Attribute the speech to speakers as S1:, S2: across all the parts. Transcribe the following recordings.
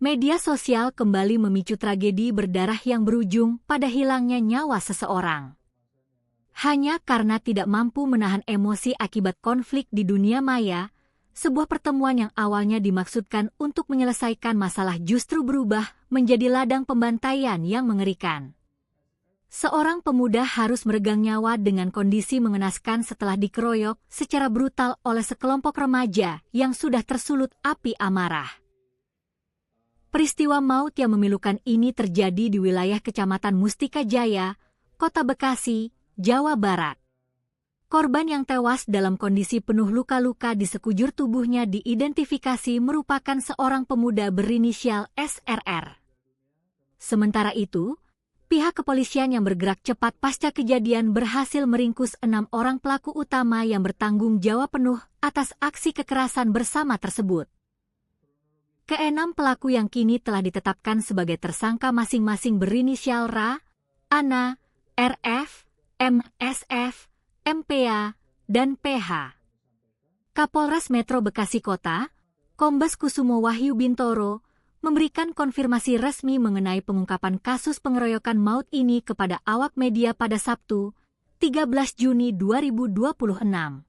S1: Media sosial kembali memicu tragedi berdarah yang berujung pada hilangnya nyawa seseorang. Hanya karena tidak mampu menahan emosi akibat konflik di dunia maya, sebuah pertemuan yang awalnya dimaksudkan untuk menyelesaikan masalah justru berubah menjadi ladang pembantaian yang mengerikan. Seorang pemuda harus meregang nyawa dengan kondisi mengenaskan setelah dikeroyok secara brutal oleh sekelompok remaja yang sudah tersulut api amarah. Peristiwa maut yang memilukan ini terjadi di wilayah Kecamatan Mustika Jaya, Kota Bekasi, Jawa Barat. Korban yang tewas dalam kondisi penuh luka-luka di sekujur tubuhnya diidentifikasi merupakan seorang pemuda berinisial SRR. Sementara itu, pihak kepolisian yang bergerak cepat pasca kejadian berhasil meringkus 6 orang pelaku utama yang bertanggung jawab penuh atas aksi kekerasan bersama tersebut. Keenam pelaku yang kini telah ditetapkan sebagai tersangka masing-masing berinisial RA, ANA, RF, MSF, MPA, dan PH. Kapolres Metro Bekasi Kota, Kombes Kusumo Wahyu Bintoro, memberikan konfirmasi resmi mengenai pengungkapan kasus pengeroyokan maut ini kepada awak media pada Sabtu, 13 Juni 2026.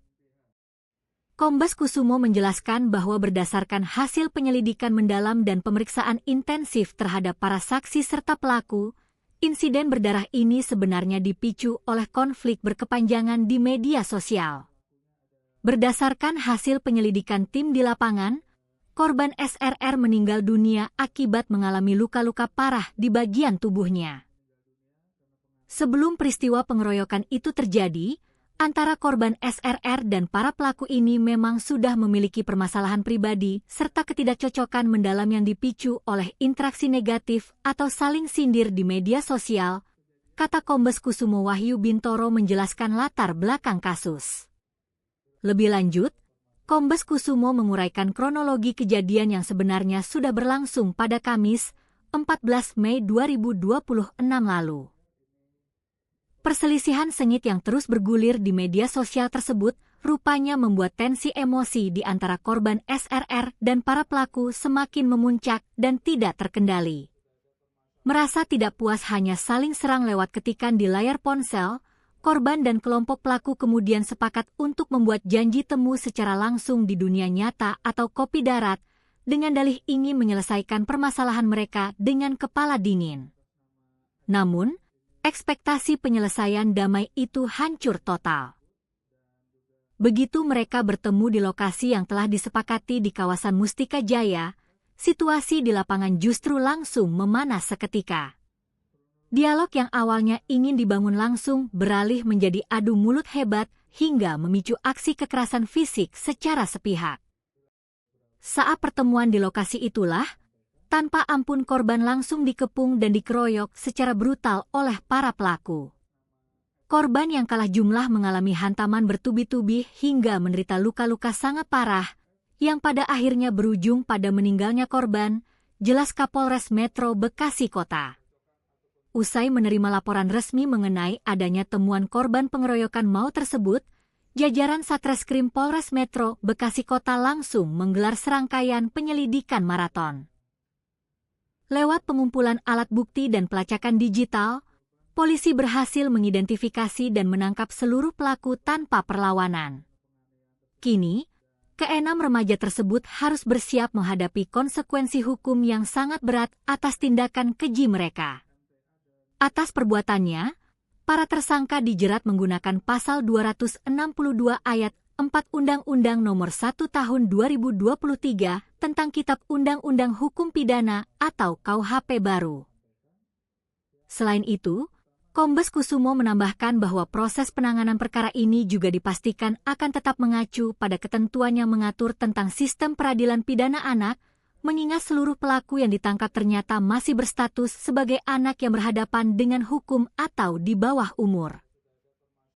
S1: Kombes Kusumo menjelaskan bahwa berdasarkan hasil penyelidikan mendalam dan pemeriksaan intensif terhadap para saksi serta pelaku, insiden berdarah ini sebenarnya dipicu oleh konflik berkepanjangan di media sosial. Berdasarkan hasil penyelidikan tim di lapangan, korban SRR meninggal dunia akibat mengalami luka-luka parah di bagian tubuhnya. Sebelum peristiwa pengeroyokan itu terjadi, antara korban SRR dan para pelaku ini memang sudah memiliki permasalahan pribadi serta ketidakcocokan mendalam yang dipicu oleh interaksi negatif atau saling sindir di media sosial, kata Kombes Kusumo Wahyu Bintoro menjelaskan latar belakang kasus. Lebih lanjut, Kombes Kusumo menguraikan kronologi kejadian yang sebenarnya sudah berlangsung pada Kamis, 14 Mei 2026 lalu. Perselisihan sengit yang terus bergulir di media sosial tersebut rupanya membuat tensi emosi di antara korban SRR dan para pelaku semakin memuncak dan tidak terkendali. Merasa tidak puas hanya saling serang lewat ketikan di layar ponsel, korban dan kelompok pelaku kemudian sepakat untuk membuat janji temu secara langsung di dunia nyata atau kopi darat dengan dalih ingin menyelesaikan permasalahan mereka dengan kepala dingin. Namun, ekspektasi penyelesaian damai itu hancur total. Begitu mereka bertemu di lokasi yang telah disepakati di kawasan Mustika Jaya, situasi di lapangan justru langsung memanas seketika. Dialog yang awalnya ingin dibangun langsung beralih menjadi adu mulut hebat hingga memicu aksi kekerasan fisik secara sepihak. Saat pertemuan di lokasi itulah, tanpa ampun korban langsung dikepung dan dikeroyok secara brutal oleh para pelaku. Korban yang kalah jumlah mengalami hantaman bertubi-tubi hingga menderita luka-luka sangat parah, yang pada akhirnya berujung pada meninggalnya korban, jelas Kapolres Metro Bekasi Kota. Usai menerima laporan resmi mengenai adanya temuan korban pengeroyokan maut tersebut, jajaran Satreskrim Polres Metro Bekasi Kota langsung menggelar serangkaian penyelidikan maraton. Lewat pengumpulan alat bukti dan pelacakan digital, polisi berhasil mengidentifikasi dan menangkap seluruh pelaku tanpa perlawanan. Kini, keenam remaja tersebut harus bersiap menghadapi konsekuensi hukum yang sangat berat atas tindakan keji mereka. Atas perbuatannya, para tersangka dijerat menggunakan pasal 262 ayat 4 Undang-Undang Nomor 1 Tahun 2023 tentang Kitab Undang-Undang Hukum Pidana atau KUHP baru. Selain itu, Kombes Kusumo menambahkan bahwa proses penanganan perkara ini juga dipastikan akan tetap mengacu pada ketentuan yang mengatur tentang sistem peradilan pidana anak, mengingat seluruh pelaku yang ditangkap ternyata masih berstatus sebagai anak yang berhadapan dengan hukum atau di bawah umur.